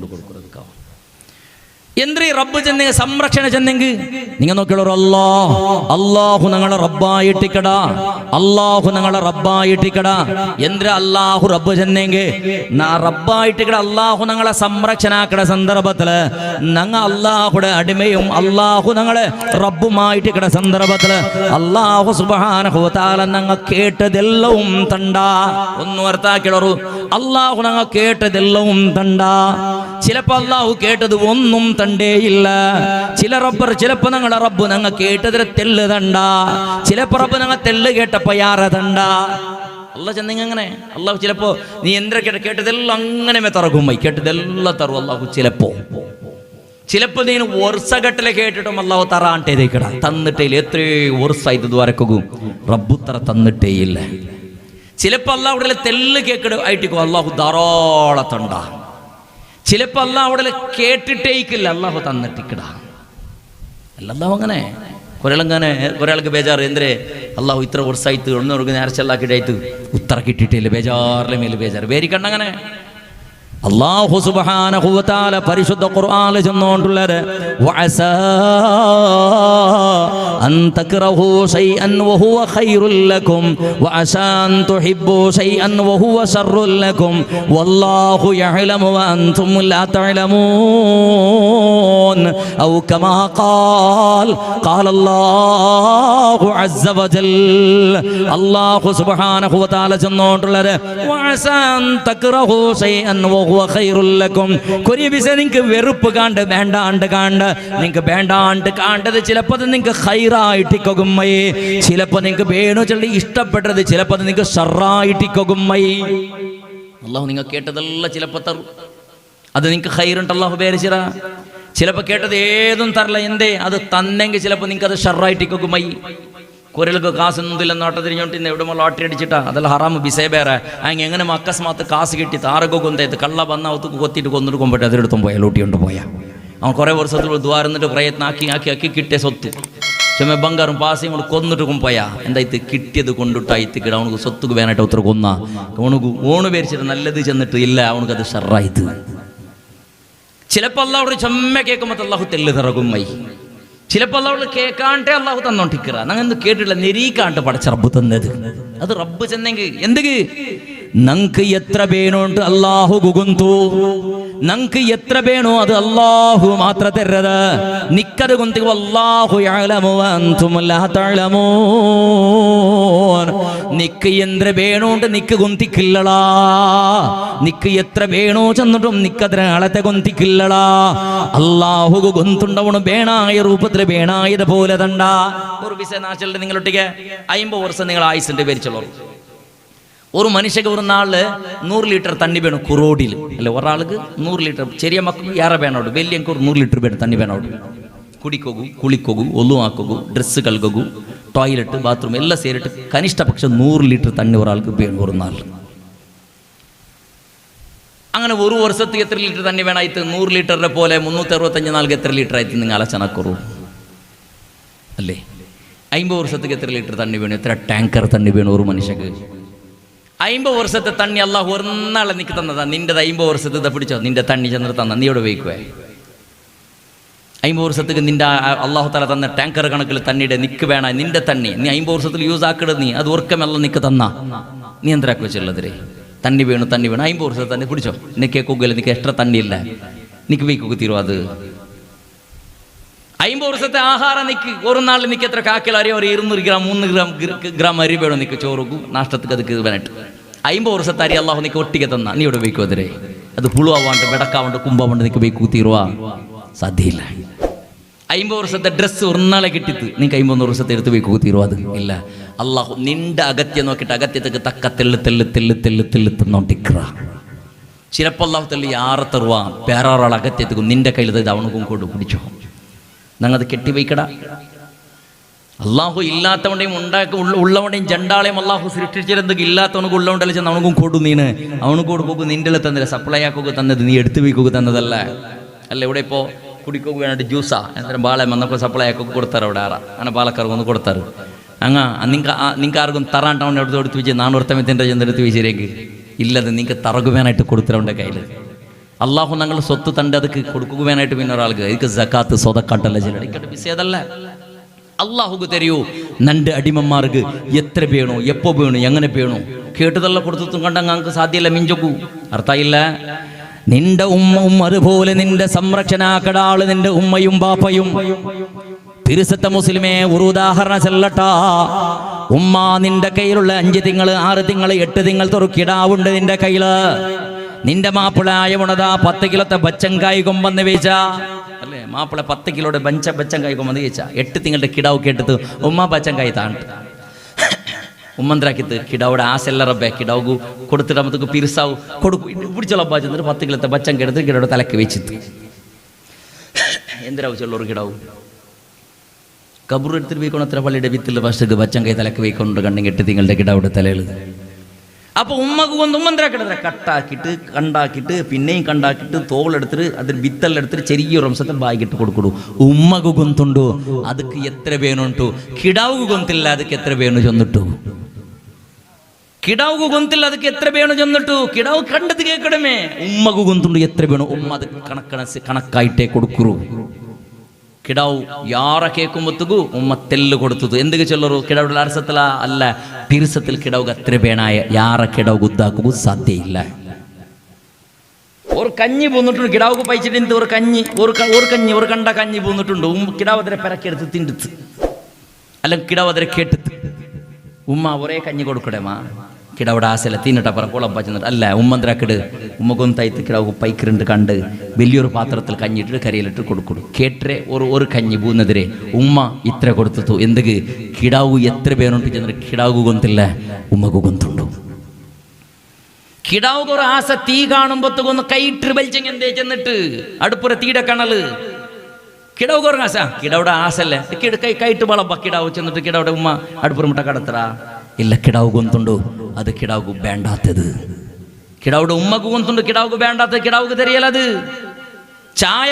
കൊടുക്കുക. എന്തിരീ റബ്ബ് ചെന്നെങ്കിൽ സംരക്ഷണ ചെന്നെങ്കിൽ നിങ്ങൾ നോക്കിയുള്ളവർ അള്ളാഹു ഞങ്ങളെ റബ്ബായിട്ടിക്കടാ, അള്ളാഹു ഞങ്ങളെ റബ്ബായിട്ടിക്കടാ. എന്തിനാ അള്ളാഹു റബ്ബ് ചെന്നെങ്കിൽ റബ്ബായിട്ടിക്കട അള്ളാഹു ഞങ്ങളെ സംരക്ഷണാക്കട സന്ദർഭത്തില് ഞങ്ങ അള്ളാഹുടെ അടിമയും അള്ളാഹു ഞങ്ങളെ റബ്ബുമായിട്ടിക്കട സന്ദർഭത്തില് അള്ളാഹു സുബ്ഹാനഹു വ തആല ഞങ്ങൾ കേട്ടതെല്ലാം തണ്ടാ. ഒന്ന് വർത്താക്കിളറു, അള്ളാഹു ഞങ്ങൾ കേട്ടതെല്ലാം തണ്ടാ. ചിലപ്പോ അള്ളാഹു കേട്ടത് ഒന്നും തണ്ടേയില്ല. ചിലപ്പോ ഞങ്ങളെ റബ്ബ് ഞങ്ങൾ കേട്ടതിന് തെല്ല് തണ്ട, ചിലപ്പോ റബ്ബ് ഞങ്ങൾ തെല്ല് കേട്ടപ്പോ യാറ തണ്ട. അള്ളാഹ് ചെന്നിങ്ങ അങ്ങനെ അള്ളാഹു ചിലപ്പോ നീ എന്തൊക്കെ കേട്ടതെല്ലാം അങ്ങനെ തറകും, കേട്ടതെല്ലാം തറും അള്ളാഹു. ചിലപ്പോ നീ വർഷഘട്ടിലെ കേട്ടിട്ടും അള്ളാഹു തറാണ്ടേക്കട തന്നിട്ടേ എത്രയോ വർഷമായിട്ട് ദ്വാരക്കും റബ്ബു തറ തന്നിട്ടേ ഇല്ല. ചിലപ്പോ അള്ളാഹുടെ തെല്ല് കേക്കട് ആയിട്ടിക്കും അള്ളാഹു ധാരാളത്തണ്ട. ചിലപ്പോ അള്ളാഹ് അവിടെ കേട്ടിട്ടേക്കില്ല അള്ളാഹു തന്നിട്ടിക്കട. അല്ലാഹു അങ്ങനെ ഒരാൾക്ക് ബേജാറ് എന്തേ അള്ളാഹു ഇത്ര വർഷമായിട്ട് ഒന്നവർക്ക് നേർച്ചല്ലാക്കിട്ടായിട്ട് ഉത്തര കിട്ടിയിട്ടില്ല, ബേജാറിലെ മേല് ബേജാറ് വേരിക്കണ്ടങ്ങനെ. അല്ലാഹു സുബ്ഹാനഹു വ തആല പരിശുദ്ധ ഖുർആനിൽ ചെന്നുകൊണ്ടുള്ളത് വഅസാ അൻ തക്റഹു ശൈഅൻ വഹുവ ഖൈറുൽ ലക്കും വഅസാ അൻ തുഹിബ്ബു ശൈഅൻ വഹുവ ശർറുൽ ലക്കും വല്ലാഹു യഅലമു വ അൻതും ലാ തഅലമൂൻ ഔ കമാ ഖാല അല്ലാഹു അസ്സ വജൽ. അല്ലാഹു സുബ്ഹാനഹു വ തആല ചെന്നുകൊണ്ടുള്ളത് വഅസാ അൻ തക്റഹു ശൈഅൻ നിങ്ങൾക്ക് വെറുപ്പ് കാണ്ട് വേണ്ടാണ്ട് കാണ്ട് നിങ്ങൾക്ക് വേണ്ടാണ്ട് കാണ്ടത് ചിലപ്പോ നിങ്ങൾക്ക് ഖൈറായിട്ടിക്കൊകുമ്മയെ, ചിലപ്പോ നിങ്ങൾക്ക് വേണു ചൊല്ലി ഇഷ്ടപ്പെട്ടത് ചിലപ്പോ നിങ്ങൾക്ക് ഷർറായിട്ടിക്കൊകുമ്മയെ. അള്ളാഹു നിങ്ങൾ കേട്ടതെല്ലാം ചിലപ്പോ തരും, അത് നിങ്ങൾക്ക് ഖൈറുണ്ട് അള്ളാഹു പേരിച്ചിറ. ചിലപ്പോ കേട്ടത് ഏതും തരല, എന്തേ അത് തന്നെങ്കിൽ ചിലപ്പോ നിങ്ങൾക്ക് അത് ഷർറായിട്ടിക്കൊകുമ്മയി. കുരൾക്ക് കാശൊന്നുമില്ല നാട്ടു തിരിഞ്ഞോട്ട് എവിടെ ലോട്ടറി അടിച്ചിട്ടാ അതെല്ലാം ഹറാമ് ബിസേബേറെ അങ്ങനെ എങ്ങനെ അക്കസ്മാത്ത് കാശ് കിട്ടി താരൊക്കെ കൊന്തേത്ത് കള്ള വന്ന അവത്ത് കൊത്തിയിട്ട് കൊന്നിട്ട് പോയിട്ട് അതിലെടുത്തും പോയാൽ ലൂട്ടിക്കൊണ്ട് പോയാൽ അവൻ കുറേ വർഷത്തിൽ ദ്വാരന്നിട്ട് പ്രയത്നം ആക്കി കിട്ടിയ സ്വത്ത് ചുമ ബംഗാറും പാസയും കൊണ്ട് കൊന്നിട്ട് പോയാ എന്തായിട്ട് കിട്ടിയത് കൊണ്ടിട്ടായിട്ട് കിട അവനക്ക് സ്വത്തുക്ക് വേനായിട്ട് ഒത്തിരി കൊന്ന അവനക്ക് ഓണ് പേരിച്ചിട്ട് നല്ലത് ചെന്നിട്ട് ഇല്ല അവനക്ക് അത് ഷർറായത്. ചിലപ്പോൾ അല്ലാഹു ചുമ്മ കേൾക്കുമ്പോൾ അല്ലാഹു തെല്ല് തിറകുമ്മൈ, ചിലപ്പോൾ അല്ലാഹു കേൾക്കാണ്ടേ അല്ലാഹു തന്നോണ്ടിരിക്കുക. ഞങ്ങൾ കേട്ടില്ല നെരീക്കാണ്ട് പടച്ച റബ്ബ് തന്നത്. അത് റബ്ബ് ചെന്നെങ്കിൽ എന്തെങ്കിൽ നങ്ക് എത്ര വേണോണ്ട് അല്ലാഹു ഗുഗുന്തു, നങ്ക് എത്ര വേണോ അത് അല്ലാഹു മാത്ര തരത്. നിക്കത് കൊന്തി അല്ലാഹു യഅലമു വ അൻതും ലാ തഅലമൂൻ. നിക്ക് എന്ത്ര വേണോണ്ട് നിക്ക് കൊന്തിക്കില്ലടാ, നിക്ക് എത്ര വേണോ ചെന്നിട്ടും നിക്കത്ര ആളത്തെ കൊന്തിക്കില്ലടാ. അല്ലാഹു ഗുഗുന്തുണ്ടവണ് വേണായ രൂപത്തിൽ വേണായത് പോലെ തണ്ട. ഒരു വിശനാശലിന്റെ നിങ്ങളൊട്ടിക്ക് 50 വർഷം നിങ്ങൾ ആയുസിന്റെ പേരിച്ചുള്ളൂ. ഒരു മനുഷ്യക്ക് ഒരു നാളില് 100 ലിറ്റർ തണ്ണി വേണം കുറോടിയിൽ അല്ലെ. ഒരാൾക്ക് 100 ലിറ്റർ, ചെറിയ മക്കൾക്ക് ഏറെ വേണോട്, വലിയ 100 ലിറ്റർ വേണം തണ്ണി വേണോട്. കുടിക്കോകു, കുളിക്കോകു, ഒന്നു ಹಾಕೋಗು, ಡ್ರೆಸ್ ಕಲ್ಗೋಗು, ಟಾಯ್ಲೆಟ್, ಬಾತ್ರೂಮ್ ಎಲ್ಲ ಸೇರಿಟ್ಟು ಕನಿಷ್ಠ ಪಕ್ಷ 100 ലിറ്റർ തണ്ണി ഒരാൾക്ക് വേണം ഒരു നാൾ. അങ്ങനെ ഒരു വർഷത്തേക്ക് എത്ര ലിറ്റർ തണ്ണി വേണമായിട്ട് 100 ലിറ്ററിനെ പോലെ 365 നാൾക്ക് എത്ര ലിറ്റർ ആയിട്ട് നിങ്ങൾ ആലോചനക്കറു അല്ലേ? 50 വർഷത്തേക്ക് എത്ര ലിറ്റർ തണ്ണി വേണം, എത്ര ടാങ്കർ തണ്ണി വേണം ഒരു മനുഷ്യക്ക്? 50 വർഷത്തെ തണ്ണി അല്ലാഹു ഒരു നാളെ നിനക്ക് തന്നതാ. നിന്റെ 50 വർഷത്തെ പിടിച്ചോ, നിന്റെ തണ്ണി ചെന്നിട്ട് തന്ന നീ എവിടെ വയ്ക്കുവേ? 50 വർഷത്തേക്ക് നിന്റെ അള്ളാഹു തല തന്ന ടാങ്കർ കണക്കിൽ തണ്ണിയുടെ നിക്ക് വേണ നിന്റെ തണ്ണി നീ 50 വർഷത്തിൽ യൂസ് ആക്കിടത്. നീ അത് ഉറക്കമെല്ലാം നിക്ക് തന്ന നീ എന്തരാക്കി വെച്ചുള്ളതിരെ? തണ്ണി വേണു 50 വർഷത്തെ തന്നെ പിടിച്ചോ. നിനക്ക് കേൾക്കുകയില്ല, നിനക്ക് എക്സ്ട്രാ തണ്ണിയില്ല, നിനക്ക് വയ്ക്കുക തീരും. അത് 50 വർഷത്തെ ആഹാരം നിക്ക് ഒരു നാളിൽ നിക്ക് എത്ര കാക്കിൽ അറിയാം? ഒരു 200 ഗ്രാം 300 ഗ്രാം അരി വേണം നിക്ക് ചോറുക്കു നാഷ്ടത്തേക്ക് അത് വേണിട്ട്. 50 വർഷത്തെ അരി അള്ളാഹു നിക്ക് ഒട്ടിക്ക് തന്ന നീ ഇവിടെ വയ്ക്കും അതിരെ? അത് പുളുവാണ്ട് വെടക്കാവുണ്ട് കുമ്പാവുണ്ട് നിക്ക് വയ്ക്കൂ തീരുവാ? സാധ്യയില്ല. 50 വർഷത്തെ ഡ്രസ്സ് ഒരു നാളെ കിട്ടിത്ത് നിനക്ക് 51 വർഷത്തെ എടുത്ത് വയ്ക്കൂ തീരുവാ? അത് ഇല്ല. അള്ളാഹു നിന്റെ അകത്യം നോക്കിയിട്ട് അകത്യത്തേക്ക് തക്ക തെല്ല് തന്നോണ്ടിക്ക. ചിലപ്പോൾ അള്ളാഹു തെല്ല് യാറെ തരുവാ വേറൊരാൾ അകത്യത്തേക്കും നിന്റെ കയ്യിൽ അവനക്കും കൊണ്ട് പിടിച്ചോ. ഞങ്ങത് കെട്ടിവയ്ക്കട. അള്ളാഹു ഇല്ലാത്തവൻ്റെയും ഉള്ളവൻ്റെയും ജണ്ടാളെയും അള്ളാഹു സൃഷ്ടിച്ചിരുന്നെങ്കിൽ ഇല്ലാത്തവനക്ക് ഉള്ളവണ്ടല്ല ചെന്ന് അവനക്കും കൊടു. നീന് അവനക്ക് കൊടുക്കുക നിൻ്റെ തന്നില്ല, സപ്ലൈ ആക്കുക തന്നത്, നീ എടുത്തു വയ്ക്കുക തന്നതല്ല അല്ല. ഇവിടെ ഇപ്പോൾ കുടിക്കുക വേണ്ടിട്ട് ജ്യൂസാ എന്തായാലും ബാളെ വന്നപ്പോൾ സപ്ലൈ ആക്കുക കൊടുത്താറ്. അവിടെ ആറാ അങ്ങനെ പാലക്കാർക്ക് ഒന്ന് കൊടുത്താറ്. നിങ്ങൾക്ക് ആർക്കും തറാണ്ടവൻ എടുത്ത് വെച്ച് 400 ചെന്നെടുത്ത് വെച്ചേക്ക് ഇല്ലത് നിങ്ങൾക്ക് തറകുവാനായിട്ട് കൊടുത്തവൻ്റെ കയ്യിൽ അള്ളാഹു ഞങ്ങൾ സ്വത്ത് തണ്ട് അതൊക്കെ കൊടുക്കുവാനായിട്ട് പിന്നെ ഒരാൾക്ക് എനിക്ക് സക്കാത്ത് സ്വതക്കാട്ടല്ല ചിലടിക്കട്ടെ വിഷയതല്ല അള്ളാഹുക്ക് തരൂ നണ്ട് അടിമന്മാർക്ക് എത്ര വേണോ എപ്പോ വേണു എങ്ങനെ വേണു കേട്ടതെല്ലാം കൊടുത്തും കണ്ട ഞങ്ങൾക്ക് സാധ്യമല്ല മിഞ്ചക്കൂ അർത്ഥമില്ല നിന്റെ ഉമ്മയും അതുപോലെ നിന്റെ സംരക്ഷണാക്കടാള് നിന്റെ ഉമ്മയും ബാപ്പയും തിരുസത്ത മുസ്ലിമേ ഒരു ഉദാഹരണം ചെല്ലട്ടാ ഉമ്മ നിന്റെ കയ്യിലുള്ള 5 തിങ്കൾ 6 തിങ്കൾ 8 തിങ്കൾ തുറക്കിടാവുണ്ട് നിന്റെ കയ്യില് നിന്റെ മാപ്പിളായ ഉണതാ 10 കിലോത്തെ ബച്ചങ്കായി കൊമ്പന്ന് വെച്ച അല്ലേ മാപ്പിള 10 കിലോയുടെ ബച്ചങ്കായി കൊമ്പന്ന് വെച്ച 8 തിങ്ങളുടെ കിടാവ് കേട്ടത് ഉമ്മ ബച്ചങ്കായി താണ്ട് ഉമ്മന്ത്രാക്കിത്ത് കിടാവുടെ ആസെല്ല റബ്ബെ കിടാവു കൊടുത്തിട്ട് നമുക്ക് പിരിസാവും കൊടുക്കും പിടിച്ചോളപ്പാ ചെന്നിട്ട് 10 കിലോത്തെ ബച്ചങ്ക എടുത്ത് കിടാവുടെ തലക്ക് വെച്ചിട്ട് എന്തിനാവശ്യമുള്ളൊരു കിടാവും കബൂർ എടുത്തിട്ട് പോയിക്കോണത്ര പള്ളിയുടെ വിത്തിൽ ഫസ്റ്റ് ബച്ചങ്കൈ തലക്ക് പോയിക്കൊണ്ട് കണ്ടെങ്കിൽ 8 തിങ്ങളുടെ കിടാവുടെ തലയിൽ അപ്പൊ ഉമ്മക്ക് കൊണ്ട് ഉമ്മന്ത്രാക്കിടത്ര കട്ടാക്കിയിട്ട് കണ്ടാക്കിയിട്ട് പിന്നെയും കണ്ടാക്കിയിട്ട് തോളെടുത്തിട്ട് അതിന് വിത്തെല്ലാം എടുത്തിട്ട് ചെറിയൊരു അംശത്തെ ബാഗിട്ട് കൊടുക്കൂ ഉമ്മക്ക് ഗൊന്തുണ്ടു ಅದಕ್ಕೆ എത്ര വേണുണ്ടു കിടാവുക്ക് ഗൊന്തില്ല ಅದಕ್ಕೆ എത്ര വേണു ചെന്നിട്ടു കിടാവുക്ക് ഗൊന്തില്ല ಅದಕ್ಕೆ എത്ര വേണു ചെന്നിട്ടു കിടാവ് കണ്ടത് കേൾക്കണമേ ഉമ്മക്ക് ഗൊന്തുണ്ടു എത്ര വേണു ഉമ്മ അത് കണക്കായിട്ടേ കൊടുക്കൂ കിടാവ് യാറ കേൾക്കുമ്പോഴത്തേക്കു ഉമ്മ തെല്ല് കൊടുത്തത് എന്തൊക്കെ ചൊല്ലറു കിടാവുടെ അർസത്തില അല്ല തിരുസത്തിൽ കിടാവുക അത്ര വേണായ യാറ കിടാവ് ഉദ്ദാക്കുക സാധ്യയില്ല ഒരു കഞ്ഞി പോന്നിട്ടുണ്ട് കിടാവുക്ക് പൈച്ചിട്ട് ഒരു കഞ്ഞി ഒരു കണ്ട കഞ്ഞി പോന്നിട്ടുണ്ട് കിടാവ് അതിരെ പിറക്കെടുത്ത് തിണ്ടിത്ത് അല്ലെങ്കിൽ കിടാവ് അതിരെ കേട്ടിത്ത് ഉമ്മ ഒരേ കഞ്ഞി കൊടുക്കടേമാ കിടാവുടെ ആസല തിന്നിട്ടപ്പറ കുളപ്പ ചെന്നിട്ട് അല്ല ഉമ്മന്ത്രാക്കിട് ഉമ്മകൊന്തായിട്ട് കിടാവ് പൈക്കിരുണ്ട് കണ്ട് വലിയൊരു പാത്രത്തിൽ കഞ്ഞിട്ടിട്ട് കരയിലിട്ട് കൊടുക്കും കേട്ടേ ഒരു കഞ്ഞി പൂന്നെതിരെ ഉമ്മ ഇത്ര കൊടുത്തു എന്തൊക്കെ കിടാവു എത്ര പേരുണ്ട് ചെന്നിട്ട് കിടാവു ഗൊന്തില്ല ഉമ്മക്ക് ഗൊന്തുണ്ടു കിടാവുക്ക് ഒരു ആസ തീ കാണുമ്പോഴത്തേക്കൊന്ന് കൈയിട്ട് വലിച്ചെങ്കിൽ എന്തേ ചെന്നിട്ട് അടുപ്പുറ തീയുടെ കണല് കിടാവുക്ക് ഒരു ആസ കിടാവുടെ ആസല്ലേ കൈയിട്ട് വളപ്പ കിടാവ് ചെന്നിട്ട് കിടാവുടെ ഉമ്മ അടുപ്പുറ മുട്ട കടത്തറ ഇല്ല കിടാവ് ഗൊന്തുണ്ടു അത് കിടാവുക്ക് വേണ്ടാത്തത് കിടാവുടെ ഉമ്മക്ക് ഗൊന്തുണ്ട് കിടാവുക്ക് വേണ്ടാത്തത് കിടാവുക്ക് തെരിയലത് ചായ